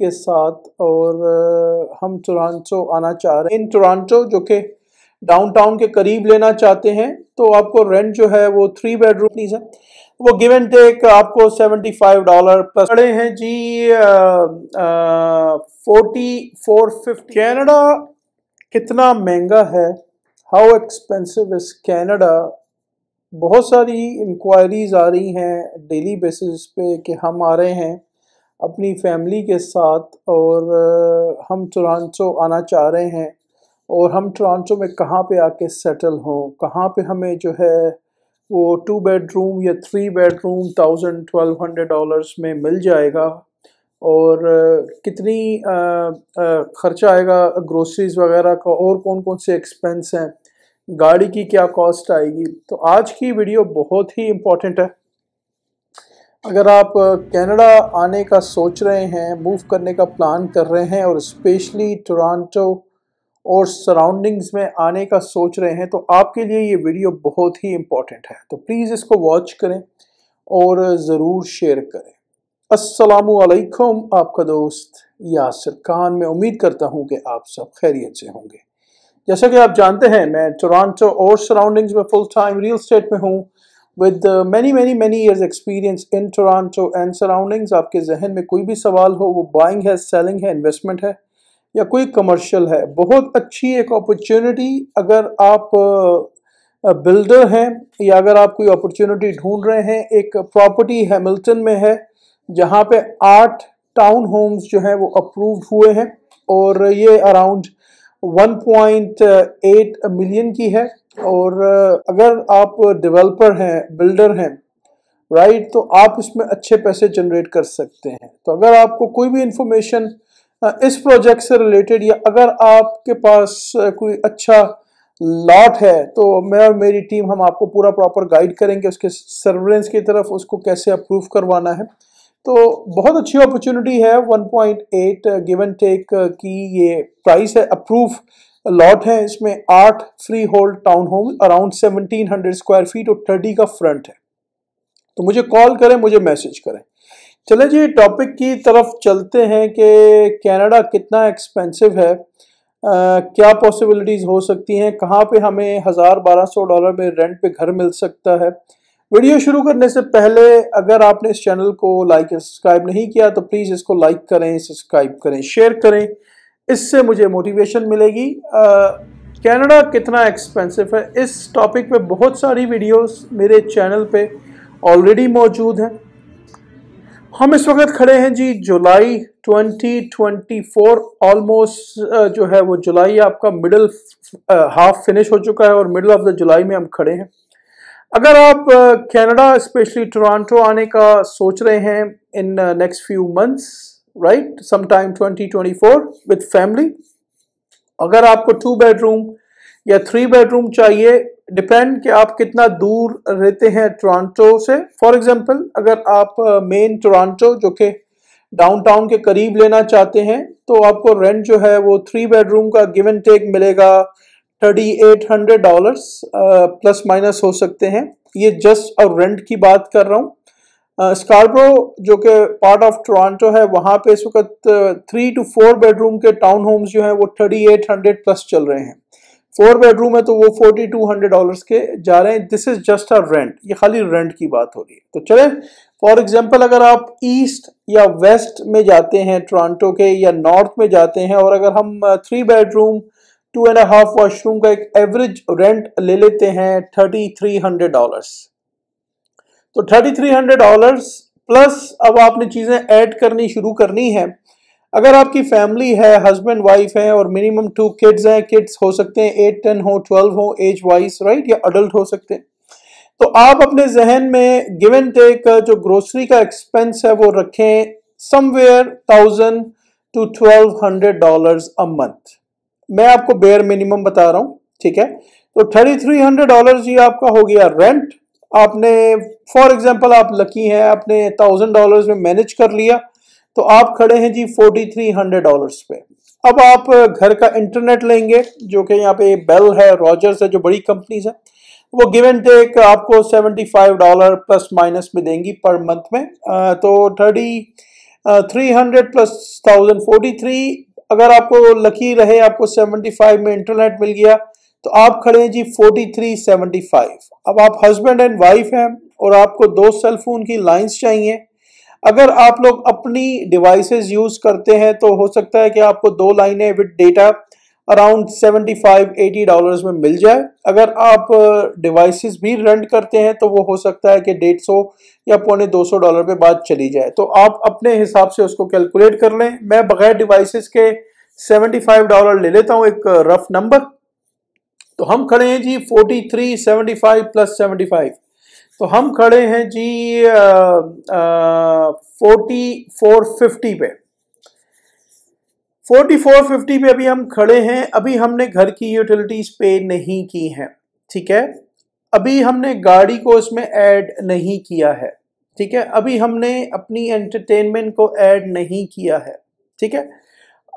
के साथ और हम टोरंटो आना चाह रहे हैं। इन टोरंटो जो कि डाउनटाउन के करीब लेना चाहते हैं, तो आपको रेंट जो है वो 3 बेडरूम है, वो गिव एंड टेक आपको $75 प्लस पड़े हैं जी 4450। कनाडा कितना महंगा है, हाउ एक्सपेंसिव इज कनाडा। बहुत सारी इंक्वायरीज आ रही हैं डेली बेसिस पे कि हम आ रहे हैं अपनी फैमिली के साथ और हम टोरंटो आना चाह रहे हैं और हम टोरंटो में कहाँ पे आके सेटल हों, कहाँ पे हमें जो है वो 2 बेडरूम या 3 बेडरूम $1200 में मिल जाएगा और कितनी खर्चा आएगा ग्रोसरीज वगैरह का और कौन कौन से एक्सपेंस हैं, गाड़ी की क्या कॉस्ट आएगी। तो आज की वीडियो बहुत ही इम्पोर्टेंट है। अगर आप कनाडा आने का सोच रहे हैं, मूव करने का प्लान कर रहे हैं और स्पेशली टोरंटो और सराउंडिंग्स में आने का सोच रहे हैं, तो आपके लिए ये वीडियो बहुत ही इम्पोर्टेंट है। तो प्लीज़ इसको वॉच करें और ज़रूर शेयर करें। अस्सलामु अलैकुम, आपका दोस्त यासिर खान। मैं उम्मीद करता हूँ कि आप सब खैरियत से होंगे। जैसा कि आप जानते हैं, मैं टोरंटो और सराउंडिंग्स में फुल टाइम रियल एस्टेट में हूँ with many years experience in Toronto and surroundings. आपके जहन में कोई भी सवाल हो, वो बाइंग है, सेलिंग है, इन्वेस्टमेंट है या कोई कमर्शियल है, बहुत अच्छी एक अपॉर्चुनिटी। अगर आप बिल्डर हैं या अगर आप कोई अपॉर्चुनिटी ढूंढ रहे हैं, एक प्रॉपर्टी हैमिल्टन में है जहाँ पे 8 टाउन होम्स जो हैं वो अप्रूव्ड हुए हैं और ये अराउंड 1.8 मिलियन की है। और अगर आप डेवलपर हैं, बिल्डर हैं, राइट, तो आप इसमें अच्छे पैसे जनरेट कर सकते हैं। तो अगर आपको कोई भी इंफॉर्मेशन इस प्रोजेक्ट से रिलेटेड या अगर आपके पास कोई अच्छा लॉट है, तो मैं और मेरी टीम हम आपको पूरा प्रॉपर गाइड करेंगे उसके सर्वेलेंस की तरफ, उसको कैसे अप्रूव करवाना है। तो बहुत अच्छी अपॉर्चुनिटी है। 1.8 गिव एंड टेक की ये प्राइस है। अप्रूव लॉट है, इसमें 8 free hold town home around 1700 square feet और 30 का फ्रंट है। तो मुझे कॉल करें, मुझे मैसेज करें। चले जी टॉपिक की तरफ चलते हैं कि कनाडा कितना एक्सपेंसिव है, क्या पॉसिबिलिटीज़ हो सकती हैं, कहाँ पे हमें $1000-1200 में रेंट पे घर मिल सकता है। वीडियो शुरू करने से पहले अगर आपने इस चैनल को लाइक या सब्सक्राइब नहीं किया तो प्लीज़ इसको लाइक करें, सब्सक्राइब करें, शेयर करें, इससे मुझे मोटिवेशन मिलेगी। कनाडा कितना एक्सपेंसिव है, इस टॉपिक पे बहुत सारी वीडियोस मेरे चैनल पे ऑलरेडी मौजूद हैं। हम इस वक्त खड़े हैं जी जुलाई 2024, ऑलमोस्ट जो है वो जुलाई आपका मिडिल हाफ फिनिश हो चुका है और मिडिल ऑफ द जुलाई में हम खड़े हैं। अगर आप कनाडा स्पेशली टोरंटो आने का सोच रहे हैं in next few months, right, some time 2024 with family, अगर आपको 2 बेडरूम या 3 बेडरूम चाहिए, डिपेंड कि आप कितना दूर रहते हैं टोरंटो से। फॉर एग्जांपल, अगर आप मेन टोरंटो जो कि डाउनटाउन के करीब लेना चाहते हैं, तो आपको रेंट जो है वो 3 बेडरूम का गिव एंड टेक मिलेगा $3800 प्लस माइनस हो सकते हैं। ये जस्ट और रेंट की बात कर रहा हूँ। स्कारब्रो जो कि पार्ट ऑफ टोरंटो है, वहाँ पे इस वक्त 3 to 4 बेडरूम के टाउन होम्स जो हैं वो 3800 प्लस चल रहे हैं। 4 बेडरूम है तो वो $4200 के जा रहे हैं। This is just a rent, ये खाली रेंट की बात हो रही है। तो चले फॉर एग्जांपल, अगर आप ईस्ट या वेस्ट में जाते हैं टोरंटो के या नॉर्थ में जाते हैं और अगर हम 3 बेडरूम 2.5 वॉशरूम का एक एवरेज रेंट ले लेते हैं $3300, तो $3300 प्लस अब आपने चीज़ें ऐड करनी शुरू करनी है। अगर आपकी फैमिली है, हस्बैंड वाइफ है और मिनिमम 2 किड्स हैं, किड्स हो सकते हैं 8, 10 हो, 12 हो एज वाइज, राइट, या अडल्ट हो सकते हैं, तो आप अपने जहन में गिव एंड टेक जो ग्रोसरी का एक्सपेंस है वो रखें समवेयर $1000 to $1200 अ मंथ। मैं आपको बेयर मिनिमम बता रहा हूँ, ठीक है। तो $3300 जी आपका हो गया रेंट। आपने फॉर एग्जांपल आप लकी हैं, आपने $1000 में मैनेज कर लिया, तो आप खड़े हैं जी $4300 पे। अब आप घर का इंटरनेट लेंगे जो कि यहाँ पे बेल है, रॉजर्स है, जो बड़ी कंपनीज है, वो गिव एंड टेक आपको $75 प्लस माइनस में देंगी पर मंथ में। तो 300 प्लस 1043। अगर आपको लकी रहे आपको 75 में इंटरनेट मिल गया तो आप खड़े हैं जी 4375। अब आप हस्बैंड एंड वाइफ हैं और आपको 2 सेल फोन की लाइंस चाहिए। अगर आप लोग अपनी डिवाइसेस यूज करते हैं तो हो सकता है कि आपको 2 लाइनें विद डेटा अराउंड $75-80 में मिल जाए। अगर आप डिवाइसेस भी रेंट करते हैं तो वो हो सकता है कि 150 या $250 पे बात चली जाए। तो आप अपने हिसाब से उसको कैलकुलेट कर लें। मैं बगैर डिवाइसेस के $75 ले लेता हूं, एक रफ नंबर। तो हम खड़े हैं जी 4375 प्लस 75, तो हम खड़े हैं जी 4450 पे। 4450 पे अभी हम खड़े हैं। अभी हमने घर की यूटिलिटीज पे नहीं की हैं, ठीक है। अभी हमने गाड़ी को इसमें ऐड नहीं किया है, ठीक है। अभी हमने अपनी एंटरटेनमेंट को ऐड नहीं किया है, ठीक है।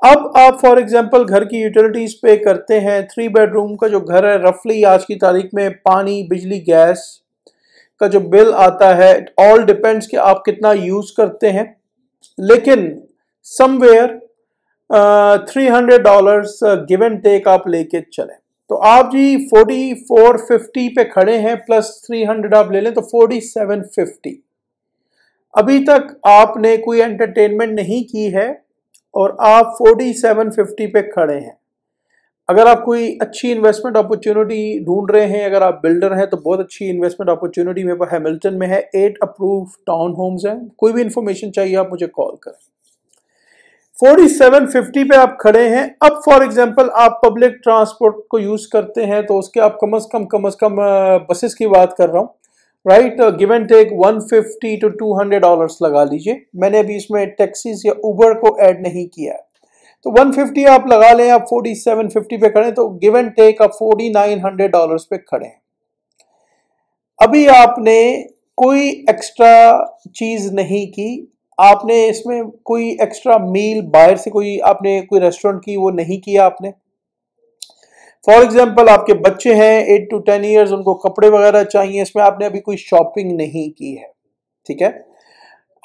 अब आप फॉर एग्जांपल घर की यूटिलिटीज पे करते हैं। 3 बेडरूम का जो घर है, रफली आज की तारीख में पानी बिजली गैस का जो बिल आता है, ऑल डिपेंड्स कि आप कितना यूज करते हैं, लेकिन समवेयर $300 गिव एंड टेक आप लेके चलें। तो आप जी 4450 पे खड़े हैं, प्लस 300 आप ले लें तो 4750। अभी तक आपने कोई एंटरटेनमेंट नहीं की है और आप 4750 पे खड़े हैं। अगर आप कोई अच्छी इन्वेस्टमेंट अपॉर्चुनिटी ढूंढ रहे हैं, अगर आप बिल्डर हैं तो बहुत अच्छी इन्वेस्टमेंट अपॉर्चुनिटी मेरे पास हैमिल्टन में है। 8 अप्रूव टाउन होम्स हैं। कोई भी इंफॉर्मेशन चाहिए आप मुझे कॉल करें। 4750 पे आप खड़े हैं। अब फॉर एग्जांपल आप पब्लिक ट्रांसपोर्ट को यूज करते हैं तो उसके आप कम से कम बसेस की बात कर रहा हूँ, right. Give and take $150 to $200 लगा लीजिए। मैंने अभी इसमें टैक्सीज या उबर को ऐड नहीं किया है, तो 150 आप लगा लें। आप 4750 पे खड़े तो गिव एंड टेक आप $4900 पे खड़े हैं। अभी आपने कोई एक्स्ट्रा चीज नहीं की, आपने इसमें कोई एक्स्ट्रा मील बाहर से कोई आपने कोई रेस्टोरेंट की वो नहीं किया आपने। फॉर एग्जाम्पल आपके बच्चे हैं 8 to 10 ईयर्स, उनको कपड़े वगैरह चाहिए, इसमें आपने अभी कोई शॉपिंग नहीं की है, ठीक है।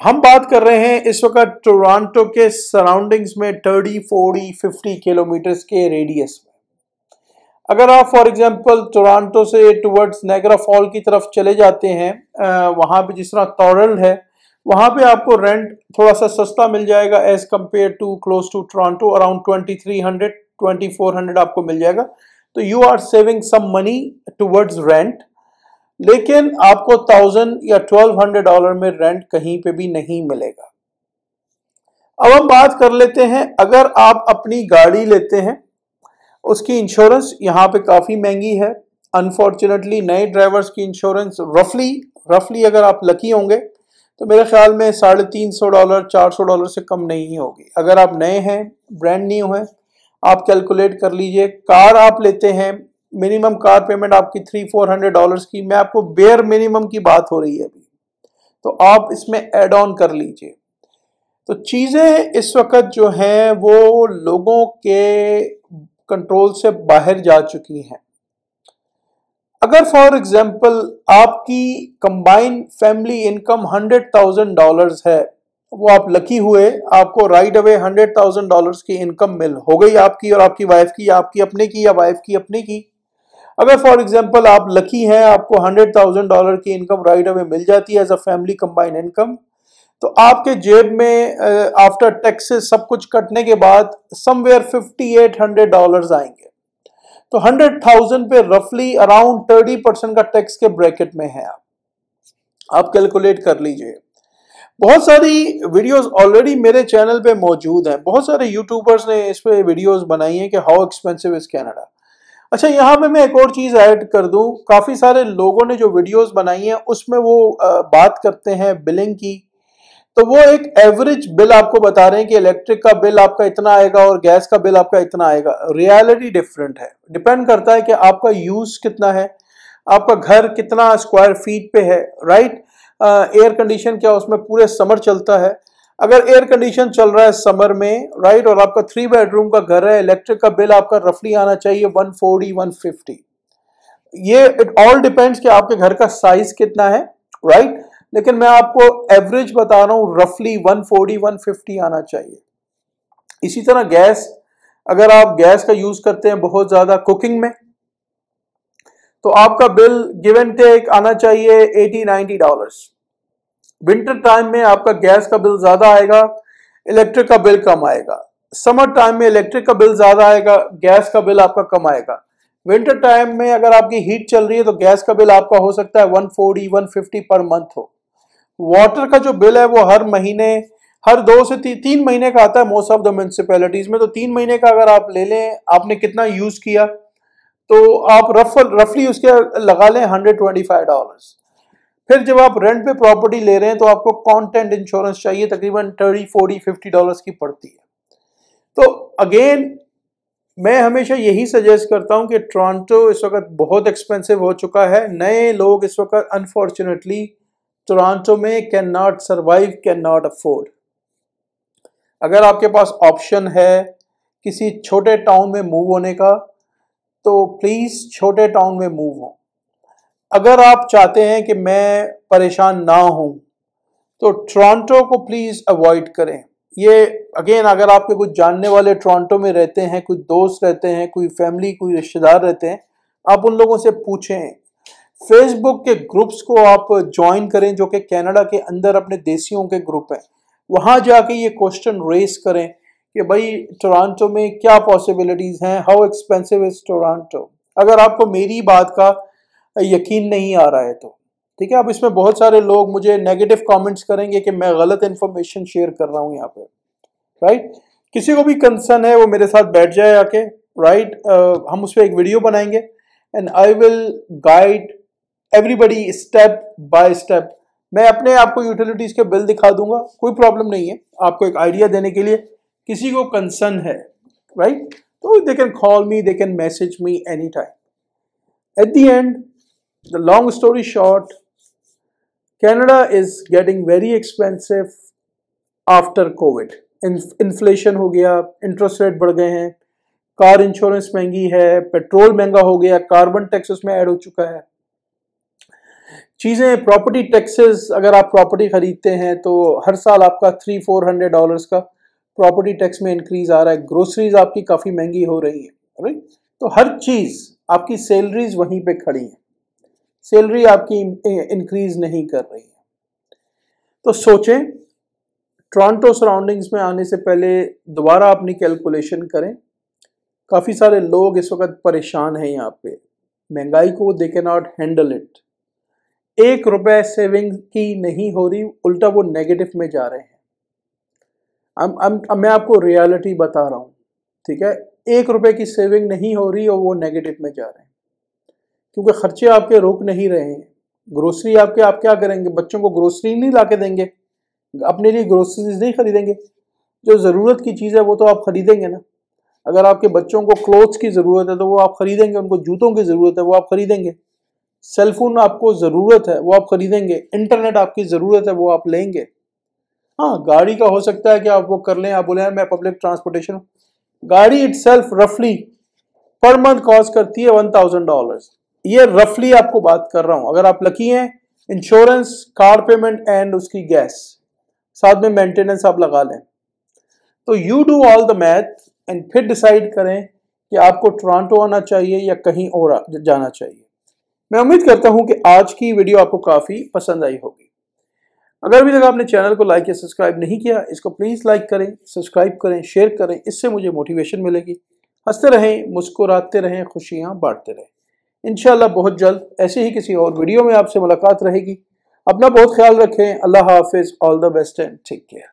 हम बात कर रहे हैं इस वक्त टोरंटो के सराउंडिंग्स में 30, 40, 50 किलोमीटर्स के रेडियस में। अगर आप फॉर एग्जांपल टोरंटो से टुवर्ड्स नायग्रा फॉल की तरफ चले जाते हैं, वहां पे जिस तरह टोरल है, वहां पे आपको रेंट थोड़ा सा सस्ता मिल जाएगा as compare to close to Toronto. Around 2300 2400 आपको मिल जाएगा। तो you are saving some money towards rent, लेकिन आपको 1000 या $1200 में रेंट कहीं पे भी नहीं मिलेगा। अब हम बात कर लेते हैं, अगर आप अपनी गाड़ी लेते हैं उसकी इंश्योरेंस यहाँ पे काफी महंगी है। अनफॉर्चुनेटली नए ड्राइवर्स की इंश्योरेंस रफली अगर आप लकी होंगे तो मेरे ख्याल में $350 $400 से कम नहीं होगी। अगर आप नए हैं, ब्रांड न्यू हैं, आप कैलकुलेट कर लीजिए। कार आप लेते हैं, मिनिमम कार पेमेंट आपकी $300-400 की, मैं आपको बेयर मिनिमम की बात हो रही है अभी, तो आप इसमें एड ऑन कर लीजिए। तो चीजें इस वक्त जो हैं वो लोगों के कंट्रोल से बाहर जा चुकी हैं। अगर फॉर एग्जाम्पल आपकी कंबाइंड फैमिली इनकम $100,000 है, वो आप लकी हुए, आपको राइट अवे $100,000 की इनकम मिल हो गई आपकी और आपकी वाइफ की, आपकी अपने की या वाइफ की अपने की। अगर फॉर एग्जांपल आप लकी हैं, आपको $100,000 की इनकम राइट अवे मिल जाती है as a family combined income, तो आपके जेब में आफ्टर टैक्सेस सब कुछ कटने के बाद समवेयर $5,800 आएंगे। तो 100,000 पे रफली अराउंड 30% का टैक्स के ब्रैकेट में है। आप कैलकुलेट कर लीजिए। बहुत सारी वीडियोस ऑलरेडी मेरे चैनल पे मौजूद हैं, बहुत सारे यूट्यूबर्स ने इस पे वीडियोस बनाई हैं कि हाउ एक्सपेंसिव इज कनाडा। अच्छा, यहाँ पे मैं एक और चीज ऐड कर दूं, काफी सारे लोगों ने जो वीडियोस बनाई हैं उसमें वो बात करते हैं बिलिंग की, तो वो एक एवरेज बिल आपको बता रहे हैं कि इलेक्ट्रिक का बिल आपका इतना आएगा और गैस का बिल आपका इतना आएगा। रियलिटी डिफरेंट है, डिपेंड करता है कि आपका यूज कितना है, आपका घर कितना स्क्वायर फीट पे है, राइट। एयर कंडीशन क्या उसमें पूरे समर चलता है। अगर एयर कंडीशन चल रहा है समर में, राइट, और आपका 3 बेडरूम का घर है, इलेक्ट्रिक का बिल आपका रफली आना चाहिए 140-150। ये इट ऑल डिपेंड्स कि आपके घर का साइज कितना है, राइट। लेकिन मैं आपको एवरेज बता रहा हूँ, रफली 140-150 आना चाहिए। इसी तरह गैस, अगर आप गैस का यूज करते हैं बहुत ज्यादा कुकिंग में, तो आपका बिल गिव एंड टेक आना चाहिए $80-90। विंटर टाइम में आपका गैस का बिल ज्यादा आएगा, इलेक्ट्रिक का बिल कम आएगा। समर टाइम में इलेक्ट्रिक का बिल ज्यादा आएगा, गैस का बिल आपका कम आएगा। विंटर टाइम में अगर आपकी हीट चल रही है तो गैस का बिल आपका हो सकता है 140-150 पर मंथ हो। वाटर का जो बिल है वो हर महीने, हर 2 से 3 महीने का आता है मोस्ट ऑफ द म्यूनिसिपैलिटीज में। तो 3 महीने का अगर आप ले लें, आपने कितना यूज किया, तो आप रफली उसके लगा लें $125। फिर जब आप रेंट पे प्रॉपर्टी ले रहे हैं तो आपको कंटेंट इंश्योरेंस चाहिए, तकरीबन $30-40-50 की पड़ती है। तो अगेन मैं हमेशा यही सजेस्ट करता हूं कि टोरंटो इस वक्त बहुत एक्सपेंसिव हो चुका है। नए लोग इस वक्त अनफॉर्चुनेटली टोरंटो में can not survive, can not afford. अगर आपके पास ऑप्शन है किसी छोटे टाउन में मूव होने का, तो प्लीज छोटे टाउन में मूव हो। अगर आप चाहते हैं कि मैं परेशान ना हूं, तो टोरंटो को प्लीज अवॉइड करें। ये अगेन, अगर आपके कुछ जानने वाले टोरंटो में रहते हैं, कुछ दोस्त रहते हैं, कोई फैमिली, कोई रिश्तेदार रहते हैं, आप उन लोगों से पूछें। फेसबुक के ग्रुप्स को आप ज्वाइन करें जो कि कनाडा के अंदर अपने देशियों के ग्रुप हैं। वहां जाके ये क्वेश्चन रेस करें कि भाई टोरंटो में क्या पॉसिबिलिटीज हैं, हाउ एक्सपेंसिव इज टोरंटो। अगर आपको मेरी बात का यकीन नहीं आ रहा है तो ठीक है। अब इसमें बहुत सारे लोग मुझे नेगेटिव कमेंट्स करेंगे कि मैं गलत इंफॉर्मेशन शेयर कर रहा हूं यहाँ पे, राइट। किसी को भी कंसर्न है वो मेरे साथ बैठ जाए आके, राइट। हम उस पर एक वीडियो बनाएंगे and I will guide everybody step by step. मैं अपने आपको यूटिलिटीज के बिल दिखा दूंगा, कोई प्रॉब्लम नहीं है। आपको एक आइडिया देने के लिए, किसी को कंसर्न है, राइट, तो they can call me, they can message me any time. At the end, the long story short, Canada is getting very expensive after COVID. Inflation हो गया, इंटरेस्ट रेट बढ़ गए हैं, कार इंश्योरेंस महंगी है, petrol महंगा हो गया, कार्बन टैक्स उसमें ऐड हो चुका है। चीज़ें, प्रॉपर्टी टैक्सेस, अगर आप प्रॉपर्टी खरीदते हैं तो हर साल आपका $300-400 का प्रॉपर्टी टैक्स में इंक्रीज आ रहा है। ग्रोसरीज आपकी काफ़ी महंगी हो रही है, राइट। तो हर चीज़, आपकी सैलरीज वहीं पे खड़ी है, सैलरी आपकी इंक्रीज नहीं कर रही है। तो सोचें, टोरंटो सराउंडिंग्स में आने से पहले दोबारा अपनी कैलकुलेशन करें। काफ़ी सारे लोग इस वक्त परेशान हैं यहाँ पे, महंगाई को they can not handle it. ₹1 saving की नहीं हो रही, उल्टा वो नेगेटिव में जा रहे हैं। मैं आपको रियलिटी बता रहा हूँ, ठीक है। ₹1 की सेविंग नहीं हो रही और वो नेगेटिव में जा रहे हैं, क्योंकि खर्चे आपके रुक नहीं रहे हैं। ग्रोसरी आपके, आप क्या करेंगे, बच्चों को ग्रोसरी नहीं ला के देंगे, अपने लिए ग्रोसरीज नहीं खरीदेंगे। जो ज़रूरत की चीज़ है वो तो आप खरीदेंगे ना। अगर आपके बच्चों को क्लोथ्स की ज़रूरत है तो वो आप खरीदेंगे, उनको जूतों की ज़रूरत है वो आप खरीदेंगे, सेलफोन आपको ज़रूरत है वो आप खरीदेंगे, इंटरनेट आपकी ज़रूरत है वो आप लेंगे। हाँ, गाड़ी का हो सकता है कि आप वो कर लें, आप बोले मैं पब्लिक ट्रांसपोर्टेशन, गाड़ी इटसेल्फ रफली पर मंथ कॉस्ट करती है $1000। ये रफली आपको बात कर रहा हूं। अगर आप लकी हैं, इंश्योरेंस, कार पेमेंट एंड उसकी गैस, साथ में मेंटेनेंस आप लगा लें, तो you do all the math and फिर डिसाइड करें कि आपको टोरंटो आना चाहिए या कहीं और जाना चाहिए। मैं उम्मीद करता हूं कि आज की वीडियो आपको काफ़ी पसंद आई होगी। अगर अभी तक आपने चैनल को लाइक या सब्सक्राइब नहीं किया, इसको प्लीज़ लाइक करें, सब्सक्राइब करें, शेयर करें, इससे मुझे मोटिवेशन मिलेगी। हंसते रहें, मुस्कुराते रहें, खुशियाँ बांटते रहें। इंशाल्लाह बहुत जल्द ऐसे ही किसी और वीडियो में आपसे मुलाकात रहेगी। अपना बहुत ख्याल रखें। अल्लाह हाफिज़, all the best and take care.